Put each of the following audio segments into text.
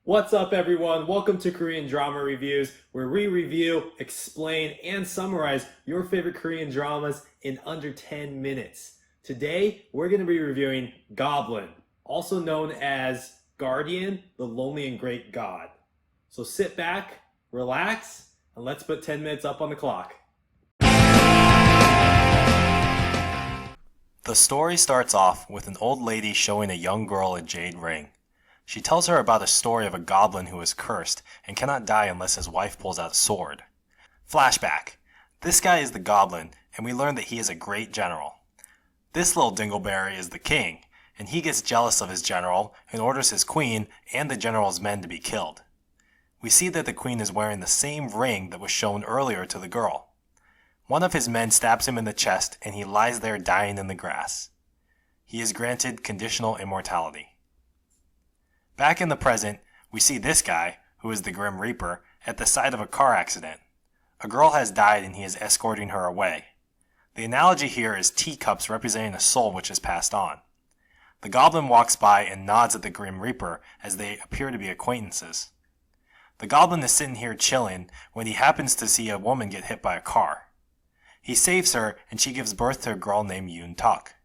What's up, everyone? Welcome to Korean Drama Reviews, where we review, explain, and summarize your favorite Korean dramas in under 10 minutes. Today, we're going to be reviewing Goblin, also known as Guardian, the Lonely and Great God. So sit back, relax, and let's put 10 minutes up on the clock. The story starts off with an old lady showing a young girl a jade ring. She tells her about a story of a goblin who is cursed and cannot die unless his wife pulls out a sword. Flashback. This guy is the goblin, and we learn that he is a great general. This little dingleberry is the king, and he gets jealous of his general and orders his queen and the general's men to be killed. We see that the queen is wearing the same ring that was shown earlier to the girl. One of his men stabs him in the chest, and he lies there dying in the grass. He is granted conditional immortality. Back in the present, we see this guy, who is the Grim Reaper, at the site of a car accident. A girl has died and he is escorting her away. The analogy here is teacups representing a soul which has passed on. The goblin walks by and nods at the Grim Reaper as they appear to be acquaintances. The goblin is sitting here chilling when he happens to see a woman get hit by a car. He saves her and she gives birth to a girl named Yoon Tak.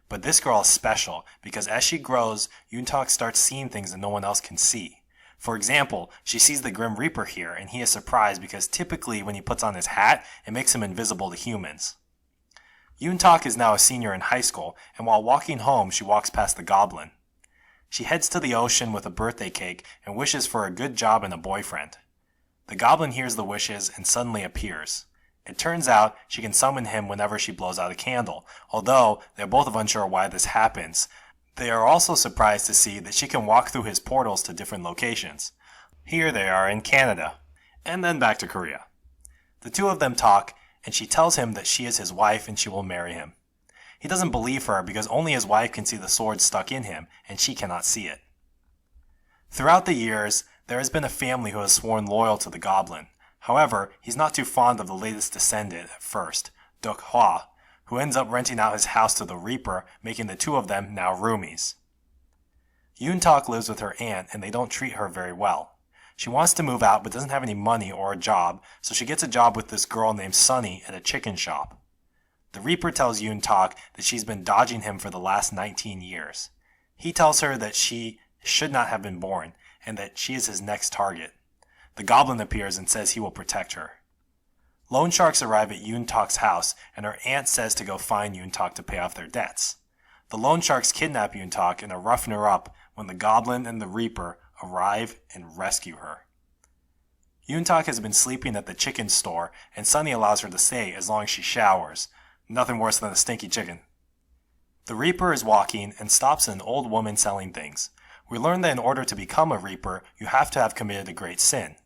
But this girl is special because as she grows, Yoon Tak starts seeing things that no one else can see. For example, she sees the Grim Reaper here and he is surprised because typically when he puts on his hat, it makes him invisible to humans. Yoon Tak is now a senior in high school, and while walking home, she walks past the goblin. She heads to the ocean with a birthday cake and wishes for a good job and a boyfriend. The goblin hears the wishes and suddenly appears. It turns out she can summon him whenever she blows out a candle, although they're both unsure why this happens. They are also surprised to see that she can walk through his portals to different locations. Here they are in Canada, and then back to Korea. The two of them talk, and she tells him that she is his wife and she will marry him. He doesn't believe her because only his wife can see the sword stuck in him, and she cannot see it. Throughout the years, there has been a family who has sworn loyal to the goblin. However, he's not too fond of the latest descendant at first, Duk Hwa, who ends up renting out his house to the Reaper, making the two of them now roomies. Yoon Tak lives with her aunt and they don't treat her very well. She wants to move out but doesn't have any money or a job, so she gets a job with this girl named Sunny at a chicken shop. The Reaper tells Yoon Tak that she's been dodging him for the last 19 years. He tells her that she should not have been born and that she is his next target. The goblin appears and says he will protect her. Loan sharks arrive at Yoon Tak's house, and her aunt says to go find Yoon Tak to pay off their debts. The loan sharks kidnap Yoon Tak and are roughing her up when the goblin and the Reaper arrive and rescue her. Yoon Tak has been sleeping at the chicken store, and Sunny allows her to stay as long as she showers. Nothing worse than a stinky chicken. The Reaper is walking and stops an old woman selling things. We learn that in order to become a Reaper, you have to have committed a great sin.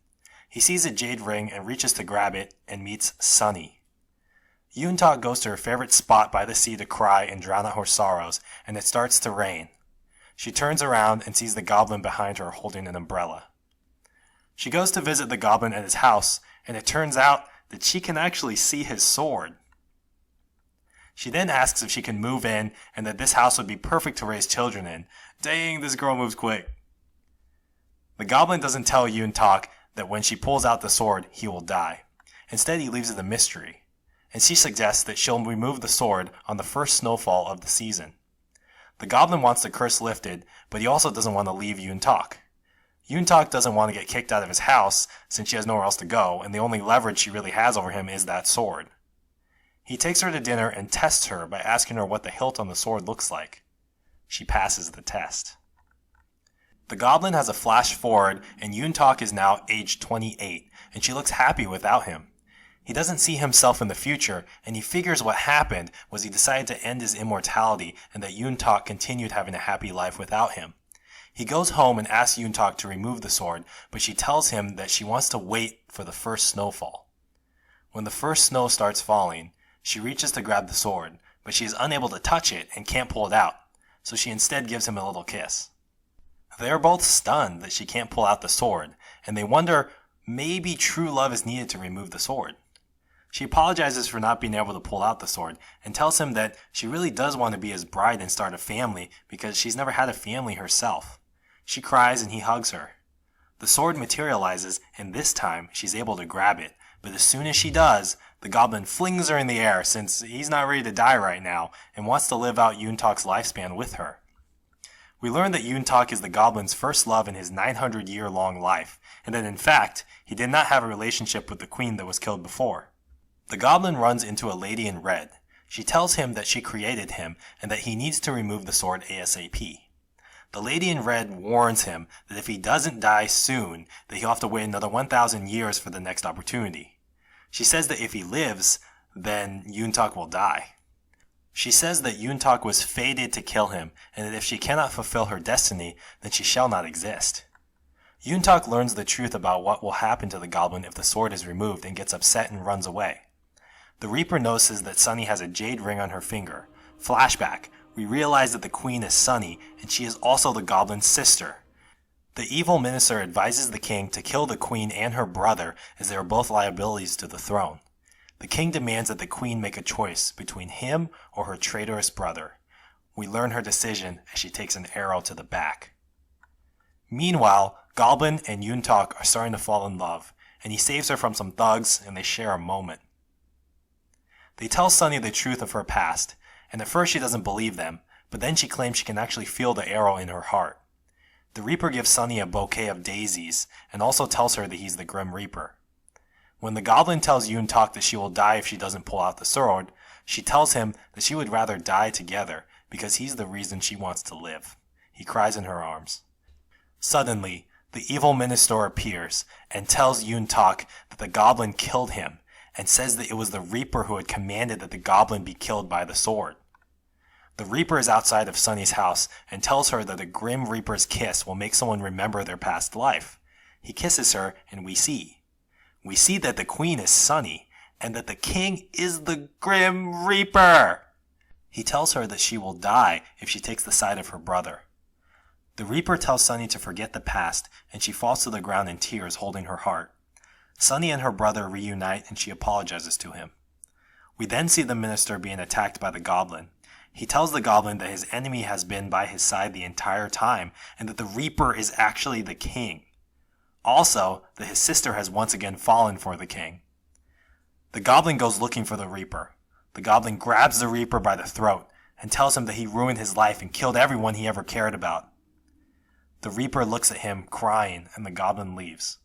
He sees a jade ring and reaches to grab it and meets Sunny. Yoon Tak goes to her favorite spot by the sea to cry and drown out her sorrows, and it starts to rain. She turns around and sees the goblin behind her holding an umbrella. She goes to visit the goblin at his house, and it turns out that she can actually see his sword. She then asks if she can move in and that this house would be perfect to raise children in. Dang, this girl moves quick. The goblin doesn't tell Yoon Tak that when she pulls out the sword, he will die. Instead, he leaves it a mystery, and she suggests that she'll remove the sword on the first snowfall of the season. The goblin wants the curse lifted, but he also doesn't want to leave Yoon Tak. Yoon Tak doesn't want to get kicked out of his house since she has nowhere else to go, and the only leverage she really has over him is that sword. He takes her to dinner and tests her by asking her what the hilt on the sword looks like. She passes the test. The goblin has a flash forward, and Yoon Tak is now age 28, and she looks happy without him. He doesn't see himself in the future, and he figures what happened was he decided to end his immortality and that Yoon Tak continued having a happy life without him. He goes home and asks Yoon Tak to remove the sword, but she tells him that she wants to wait for the first snowfall. When the first snow starts falling, she reaches to grab the sword, but she is unable to touch it and can't pull it out, so she instead gives him a little kiss. They are both stunned that she can't pull out the sword, and they wonder maybe true love is needed to remove the sword. She apologizes for not being able to pull out the sword and tells him that she really does want to be his bride and start a family because she's never had a family herself. She cries and he hugs her. The sword materializes, and this time she's able to grab it, but as soon as she does, the goblin flings her in the air since he's not ready to die right now and wants to live out Yuntalk's lifespan with her. We learn that Yuntalk is the goblin's first love in his 900-year-long life, and that in fact, he did not have a relationship with the queen that was killed before. The goblin runs into a lady in red. She tells him that she created him and that he needs to remove the sword ASAP. The lady in red warns him that if he doesn't die soon, that he'll have to wait another 1,000 years for the next opportunity. She says that if he lives, then Yuntalk will die. She says that Yuntalk was fated to kill him, and that if she cannot fulfill her destiny, then she shall not exist. Yuntalk learns the truth about what will happen to the goblin if the sword is removed and gets upset and runs away. The Reaper notices that Sunny has a jade ring on her finger. Flashback, we realize that the queen is Sunny, and she is also the goblin's sister. The evil minister advises the king to kill the queen and her brother as they are both liabilities to the throne. The king demands that the queen make a choice between him or her traitorous brother. We learn her decision as she takes an arrow to the back. Meanwhile, Goblin and Yuntalk are starting to fall in love, and he saves her from some thugs and they share a moment. They tell Sunny the truth of her past, and at first she doesn't believe them, but then she claims she can actually feel the arrow in her heart. The Reaper gives Sunny a bouquet of daisies and also tells her that he's the Grim Reaper. When the goblin tells Yuntalk that she will die if she doesn't pull out the sword, she tells him that she would rather die together because he's the reason she wants to live. He cries in her arms. Suddenly, the evil minister appears and tells Yuntalk that the goblin killed him and says that it was the Reaper who had commanded that the goblin be killed by the sword. The Reaper is outside of Sunny's house and tells her that the Grim Reaper's kiss will make someone remember their past life. He kisses her and we see that the queen is Sunny, and that the king is the Grim Reaper. He tells her that she will die if she takes the side of her brother. The Reaper tells Sunny to forget the past, and she falls to the ground in tears holding her heart. Sunny and her brother reunite and she apologizes to him. We then see the minister being attacked by the goblin. He tells the goblin that his enemy has been by his side the entire time, and that the Reaper is actually the king. Also, that his sister has once again fallen for the king. The goblin goes looking for the Reaper. The goblin grabs the Reaper by the throat and tells him that he ruined his life and killed everyone he ever cared about. The Reaper looks at him, crying, and the goblin leaves.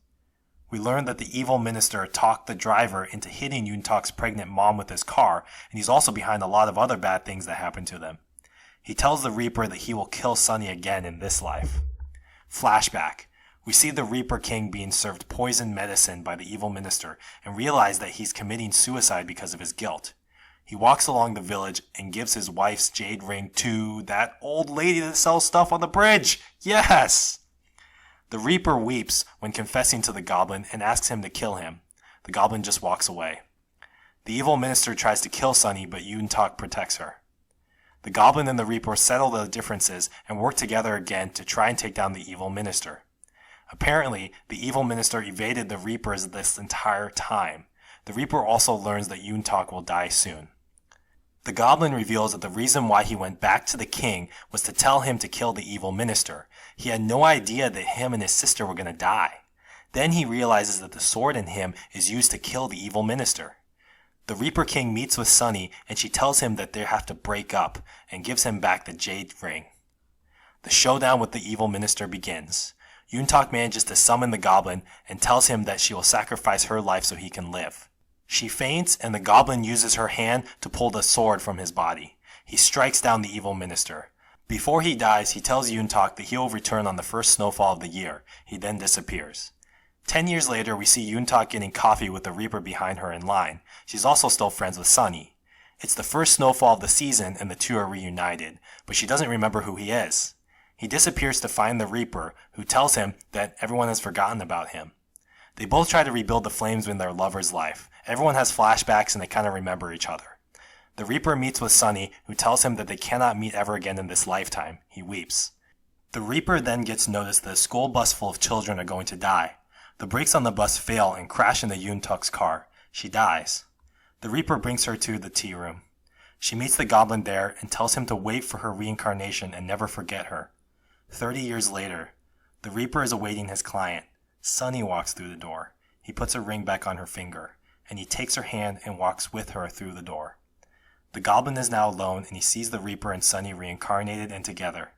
We learn that the evil minister talked the driver into hitting Yuntalk's pregnant mom with his car, and he's also behind a lot of other bad things that happen to them. He tells the Reaper that he will kill Sunny again in this life. Flashback. We see the Reaper King being served poison medicine by the evil minister and realize that he's committing suicide because of his guilt. He walks along the village and gives his wife's jade ring to that old lady that sells stuff on the bridge. Yes! The Reaper weeps when confessing to the goblin and asks him to kill him. The goblin just walks away. The evil minister tries to kill Sunny, but Yuntalk protects her. The goblin and the Reaper settle the differences and work together again to try and take down the evil minister. Apparently, the evil minister evaded the Reapers this entire time. The Reaper also learns that Yuntalk will die soon. The goblin reveals that the reason why he went back to the king was to tell him to kill the evil minister. He had no idea that him and his sister were going to die. Then he realizes that the sword in him is used to kill the evil minister. The Reaper King meets with Sunny and she tells him that they have to break up and gives him back the jade ring. The showdown with the evil minister begins. Yuntalk manages to summon the goblin and tells him that she will sacrifice her life so he can live. She faints and the goblin uses her hand to pull the sword from his body. He strikes down the evil minister. Before he dies, he tells Yuntalk that he will return on the first snowfall of the year. He then disappears. 10 years later, we see Yuntalk getting coffee with the Reaper behind her in line. She's also still friends with Sunny. It's the first snowfall of the season and the two are reunited, but she doesn't remember who he is. He disappears to find the Reaper, who tells him that everyone has forgotten about him. They both try to rebuild the flames in their lover's life. Everyone has flashbacks and they kind of remember each other. The Reaper meets with Sunny, who tells him that they cannot meet ever again in this lifetime. He weeps. The Reaper then gets notice that a school bus full of children are going to die. The brakes on the bus fail and crash into Yuntalk's car. She dies. The Reaper brings her to the tea room. She meets the goblin there and tells him to wait for her reincarnation and never forget her. 30 years later, the Reaper is awaiting his client. Sunny walks through the door. He puts a ring back on her finger, and he takes her hand and walks with her through the door. The goblin is now alone, and he sees the Reaper and Sunny reincarnated and together.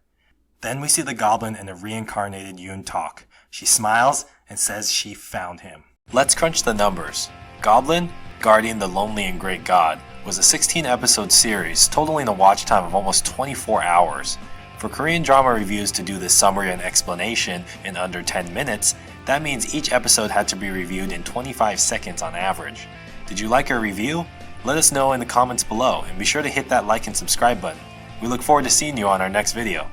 Then we see the goblin and the reincarnated Yoon talk. She smiles and says she found him. Let's crunch the numbers. Goblin, Guardian the Lonely and Great God, was a 16-episode series totaling a watch time of almost 24 hours. For Korean drama reviews to do this summary and explanation in under 10 minutes, that means each episode had to be reviewed in 25 seconds on average. Did you like our review? Let us know in the comments below, and be sure to hit that like and subscribe button. We look forward to seeing you on our next video.